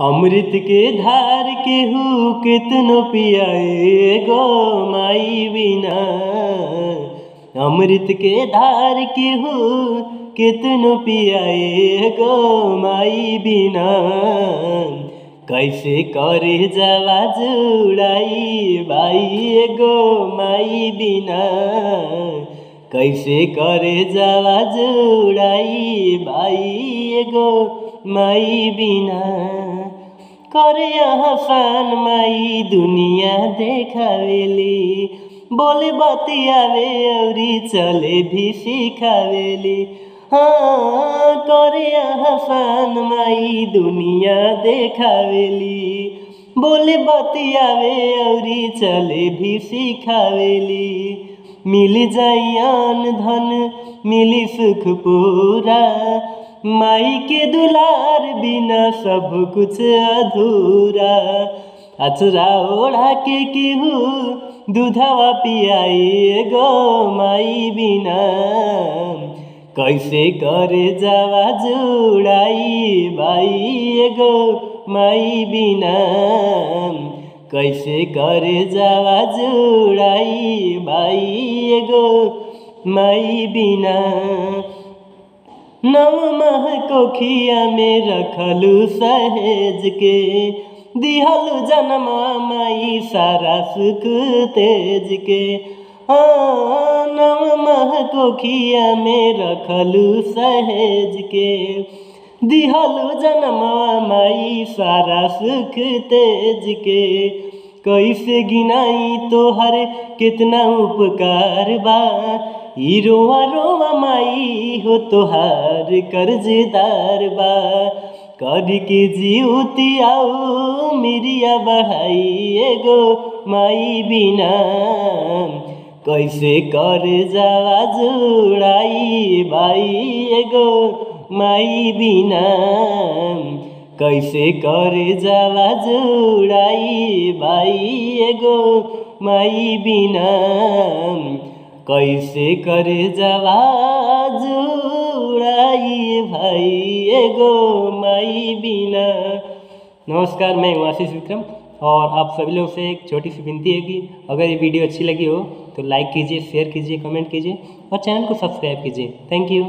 अमृत के धार केहू केतनो पियाए गो माई बिना। अमृत के धार केहू केतनो पियाए गो माई बिना। कैसे करे जावा जुड़ाई बाई गो माई बिना। कैसे करे जावा जुड़ाई बाई गो माई बिना। करे हसन माई दुनिया देखावेली, बोले बतियावे औरी चले भी सिखावेली। हाँ करे हसन माई दुनिया देखावेली, बोले बतियावे औरी चले भी सिखावेली। मिल जाइयान धन मिली सुख पूरा, माई के दुलार बिना सब कुछ अधूरा। अचरा ओढ़ा के केहू दूधवा पियाए गो माई बिना। कैसे करे जावा जुड़ाई बाई गो माई बिना। कैसे करे जावा जुड़ाई बाई गो माई बिना। नव माह कोखिया में रखलू सहेज के, दिहलू जन्मा माई सारा सुख तेज के। हाँ नव माह कोखिया में रखलू सहेज के, दिहलू जन्मा माई सारा सुख तेज के। कैसे गिनाई तोहर कितना उपकार बा, ई रोवा रोवा माई हो तोहार कर्जदार बा। कर के जीवती आओ मिरिया बढ़ाई गो माई बिना। कैसे कर जावा जुड़ाई बाई गो माई बिना। कैसे कर जावा जुड़ाई बाई गो माई बिना। कैसे कर जावा जुड़ाई भाई गो माई बिना। नमस्कार, मैं हूँ आशीष विक्रम और आप सभी लोग से एक छोटी सी विनती है कि अगर ये वीडियो अच्छी लगी हो तो लाइक कीजिए, शेयर कीजिए, कमेंट कीजिए और चैनल को सब्सक्राइब कीजिए। Thank you.